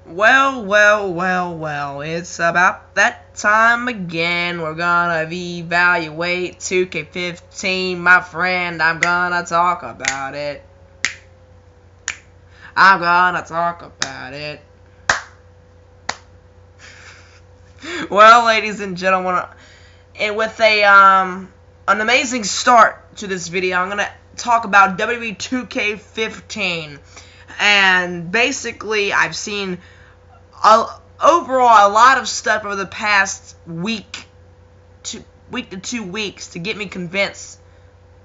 Well, it's about that time again. We're gonna evaluate 2K15, my friend. I'm gonna talk about it. I'm gonna talk about it. Well, ladies and gentlemen, and with an amazing start to this video, I'm gonna talk about WWE2K15. And basically, I've seen overall a lot of stuff over the past week to 2 weeks to get me convinced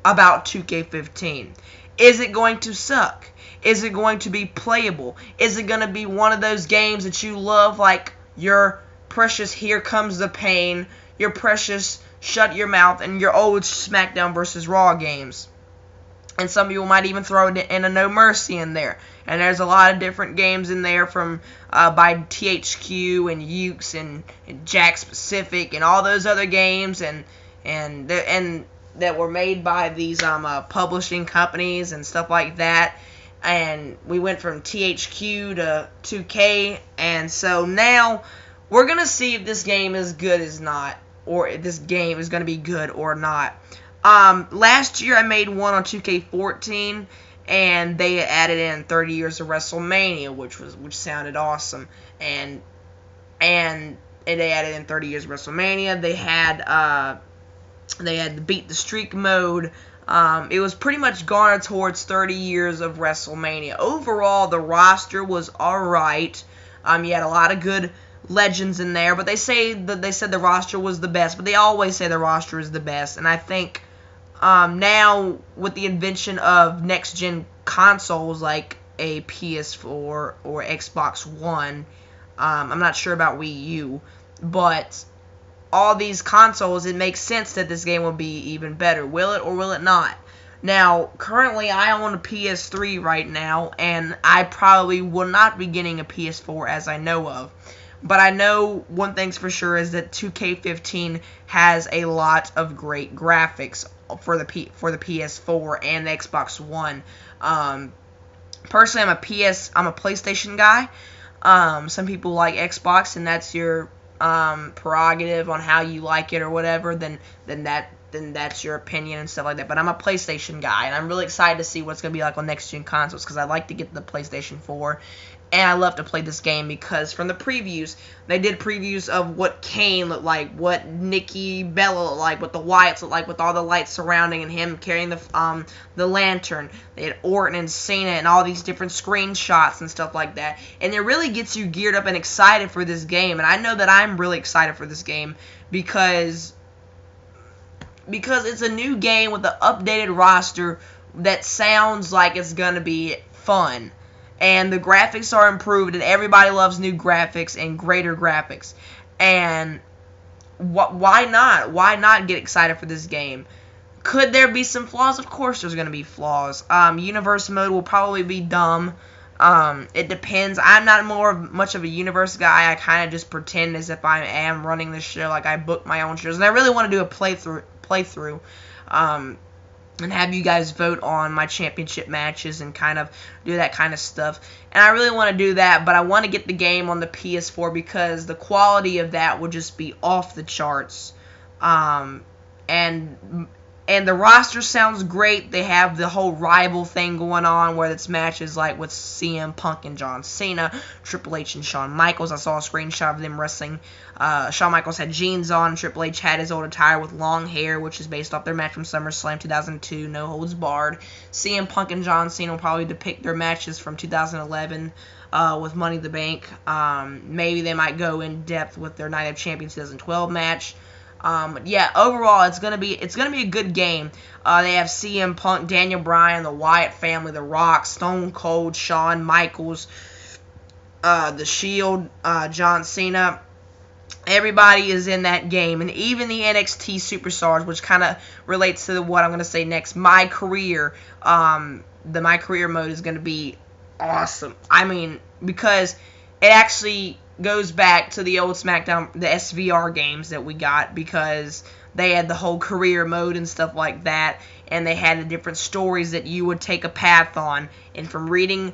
about 2K15. Is it going to suck? Is it going to be playable? Is it going to be one of those games that you love, like your precious Here Comes the Pain, your precious Shut Your Mouth, and your old SmackDown vs. Raw games? And some people might even throw in a No Mercy in there. And there's a lot of different games in there from by THQ and Ukes and Jack Specific and all those other games and that were made by these publishing companies and stuff like that. And we went from THQ to 2K, and so now we're gonna see if this game is good or not, or if this game is gonna be good or not. Last year I made one on 2K14, and they added in 30 years of WrestleMania, which sounded awesome, and they added in 30 years of WrestleMania. They had the Beat the Streak mode. It was pretty much garnered towards 30 years of WrestleMania. Overall, the roster was alright. You had a lot of good legends in there, but they said the roster was the best, but they always say the roster is the best, and I think now with the invention of next-gen consoles like a PS4 or Xbox One, I'm not sure about Wii U, but all these consoles, it makes sense that this game will be even better. Will it or will it not? Now, currently I own a PS3 right now, and I probably will not be getting a PS4 as I know of. But I know one thing's for sure is that 2K15 has a lot of great graphics for the PS4 and the Xbox One. Personally, I'm a PlayStation guy. Some people like Xbox, and that's your prerogative on how you like it or whatever. Then that's your opinion and stuff like that. But I'm a PlayStation guy, and I'm really excited to see what it's gonna be like on next gen consoles because I like to get the PlayStation 4. And I love to play this game because from the previews, they did previews of what Kane looked like, what Nikki Bella looked like, what the Wyatts looked like with all the lights surrounding and him carrying the lantern. They had Orton and Cena and all these different screenshots and stuff like that. And it really gets you geared up and excited for this game. And I know that I'm really excited for this game because it's a new game with an updated roster that sounds like it's going to be fun. And the graphics are improved, and everybody loves new graphics and greater graphics. And why not? Why not get excited for this game? Could there be some flaws? Of course there's going to be flaws. Universe mode will probably be dumb. It depends. I'm not much of a universe guy. I kind of just pretend as if I am running the show, like I book my own shows. And I really want to do a playthrough. And have you guys vote on my championship matches and kind of do that kind of stuff. And I really want to do that, but I want to get the game on the PS4 because the quality of that will just be off the charts. And the roster sounds great. They have the whole rival thing going on where it's matches like with CM Punk and John Cena, Triple H and Shawn Michaels. I saw a screenshot of them wrestling. Shawn Michaels had jeans on. Triple H had his old attire with long hair, which is based off their match from SummerSlam 2002, No Holds Barred. CM Punk and John Cena will probably depict their matches from 2011 with Money in the Bank. Maybe they might go in depth with their Night of Champions 2012 match. Yeah, overall, it's gonna be a good game. They have CM Punk, Daniel Bryan, the Wyatt family, The Rock, Stone Cold, Shawn Michaels, The Shield, John Cena. Everybody is in that game, and even the NXT superstars, which kind of relates to what I'm gonna say next. MyCareer, the MyCareer mode is gonna be awesome. I mean, because it actually goes back to the old SmackDown, the SVR games that we got, because they had the whole career mode and stuff like that, and they had the different stories that you would take a path on. And from reading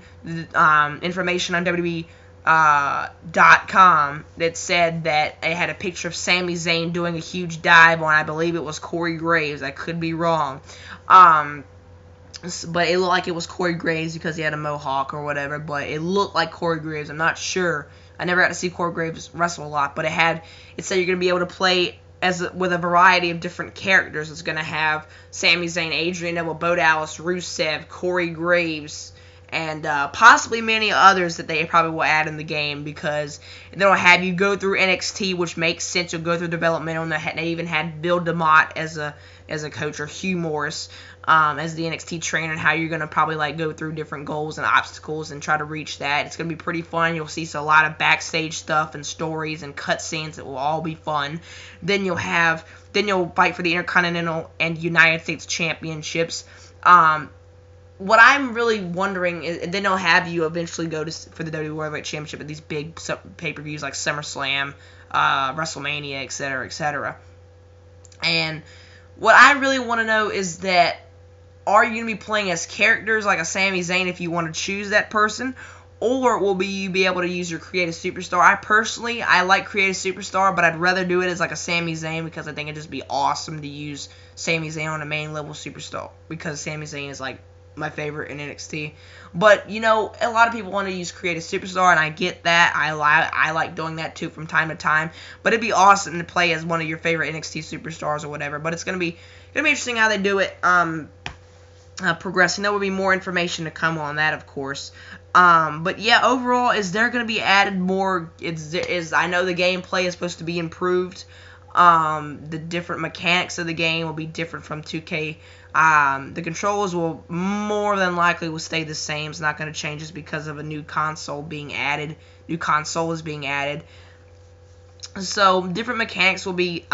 information on WWE .com that said that it had a picture of Sami Zayn doing a huge dive on, I believe it was Corey Graves. I could be wrong. But it looked like it was Corey Graves because he had a mohawk or whatever. But it looked like Corey Graves. I'm not sure. I never got to see Corey Graves wrestle a lot. But it said you're going to be able to play with a variety of different characters. It's going to have Sami Zayn, Adrian Neville, Bo Dallas, Rusev, Corey Graves, and possibly many others that they probably will add in the game, because they'll have you go through NXT, which makes sense. You'll go through developmental, and they even had Bill DeMott as a coach, or Hugh Morris as the NXT trainer, and how you're going to probably like go through different goals and obstacles and try to reach that. It's going to be pretty fun. You'll see a lot of backstage stuff and stories and cutscenes that will all be fun. Then you'll fight for the Intercontinental and United States Championships. What I'm really wondering is, then they'll have you eventually go for the WWE Worldwide Championship at these big pay-per-views like SummerSlam, WrestleMania, etc., etc. And what I really want to know is that, are you going to be playing as characters like a Sami Zayn if you want to choose that person, or will you be able to use your Creative Superstar? I like Creative Superstar, but I'd rather do it as like a Sami Zayn, because I think it'd just be awesome to use Sami Zayn on a main level superstar, because Sami Zayn is like my favorite in NXT. But a lot of people want to use Creative Superstar, and I get that. I like doing that too from time to time. But it'd be awesome to play as one of your favorite NXT superstars or whatever. But it's gonna be interesting how they do it. Progressing. There will be more information to come on that, of course. But yeah, overall, is there going to be added more? I know the gameplay is supposed to be improved. The different mechanics of the game will be different from 2K. The controls will more than likely will stay the same. It's not going to change just because of a new console being added. New console is being added. So different mechanics will be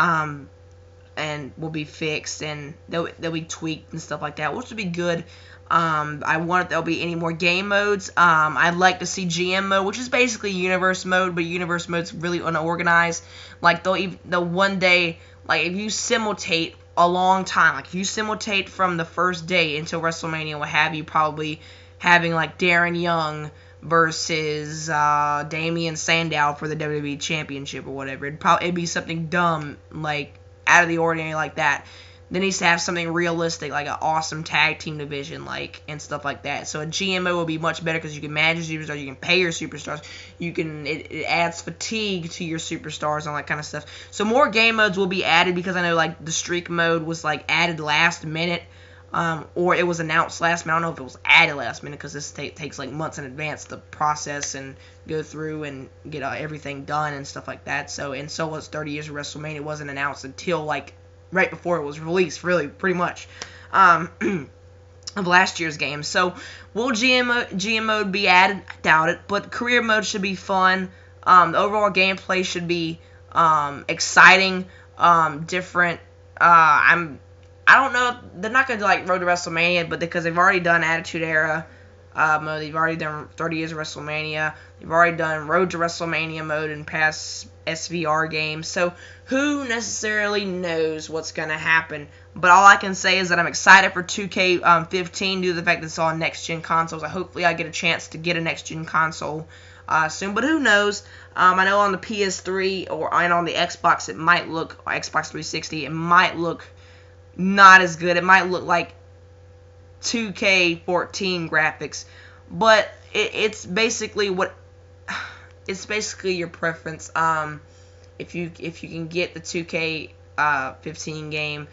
fixed, and they'll be tweaked and stuff like that, which would be good. I wonder if there'll be any more game modes. I'd like to see GM mode, which is basically universe mode, but universe mode's really unorganized. Like they'll one day, like if you simultate a long time, like if you simultate from the first day until WrestleMania, will have you probably having like Darren Young versus Damian Sandow for the WWE Championship or whatever. It'd be something dumb, like out of the ordinary like that. There needs to have something realistic, like an awesome tag team division, like, and stuff like that. So a GMO will be much better because you can manage your superstars, you can pay your superstars, it adds fatigue to your superstars and all that kind of stuff. So more game modes will be added, because I know like the streak mode was like added last minute, or it was announced last minute. I don't know if it was added last minute, because this takes like months in advance to process and go through and get everything done and stuff like that. So was 30 years of WrestleMania. It wasn't announced until like right before it was released, really, pretty much, of last year's game. So will GM mode be added? I doubt it, but career mode should be fun. The overall gameplay should be exciting, different. I don't know. They're not going to do like Road to WrestleMania, but because they've already done Attitude Era mode, they've already done 30 years of WrestleMania, they've already done Road to WrestleMania mode in past SVR games. So who necessarily knows what's going to happen? But all I can say is that I'm excited for 2K15 due to the fact that it's on next-gen consoles. Hopefully I get a chance to get a next-gen console soon, but who knows? I know on the PS3 and on the Xbox, it might look, or Xbox 360, it might look not as good. It might look like 2K14 graphics, but it's basically your preference. If you can get the 2K15 game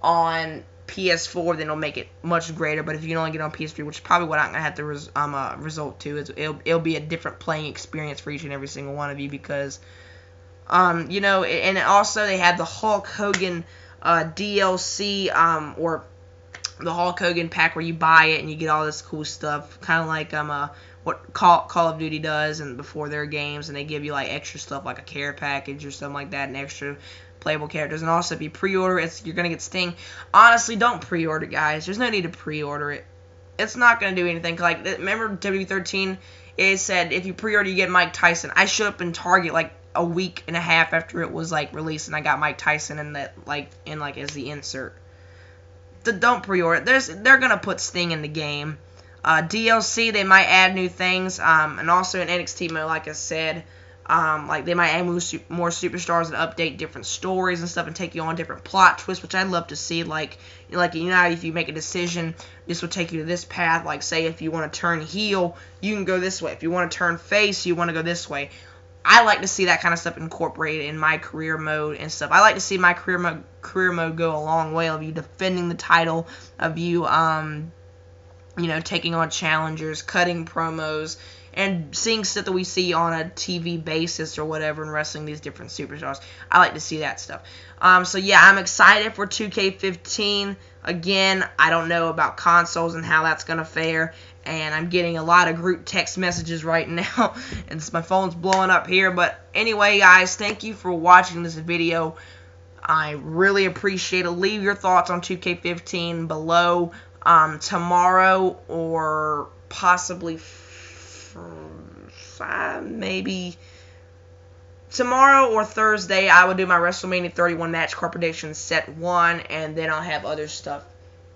on PS4, then it'll make it much greater. But if you can only get it on PS3, which is probably what I'm gonna have to result to, is it'll be a different playing experience for each and every single one of you, because and also they have the Hulk Hogan DLC, or the Hulk Hogan pack, where you buy it and you get all this cool stuff, kind of like what Call of Duty does and before their games, and they give you like extra stuff like a care package or something like that, and extra playable characters. And also if you pre-order it, you're gonna get Sting. Honestly, don't pre-order, guys. There's no need to pre-order it. It's not gonna do anything. Like, remember WWE13? It said if you pre-order you get Mike Tyson. I showed up in Target like a week and a half after it was like released, and I got Mike Tyson in that as the insert. Don't pre-order. They're gonna put Sting in the game. DLC, they might add new things, and also in NXT mode, like I said, like they might add more superstars and update different stories and stuff and take you on different plot twists, which I'd love to see. Like if you make a decision, this will take you to this path. Like, say if you want to turn heel, you can go this way. If you want to turn face, you want to go this way. I like to see that kind of stuff incorporated in my career mode and stuff. I like to see my career mode go a long way, of you defending the title, of you taking on challengers, cutting promos, and seeing stuff that we see on a TV basis or whatever, and wrestling these different superstars. I like to see that stuff. So yeah, I'm excited for 2K15. Again, I don't know about consoles and how that's going to fare, and I'm getting a lot of group text messages right now, and my phone's blowing up here. But anyway, guys, thank you for watching this video. I really appreciate it. Leave your thoughts on 2K15 below. Tomorrow, or possibly maybe tomorrow or Thursday, I will do my WrestleMania 31 match card predictions set 1, and then I'll have other stuff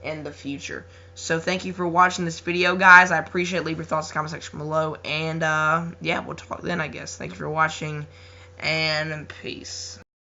in the future. So thank you for watching this video, guys. I appreciate it. Leave your thoughts in the comment section below, and yeah, we'll talk then, I guess. Thank you for watching, and peace.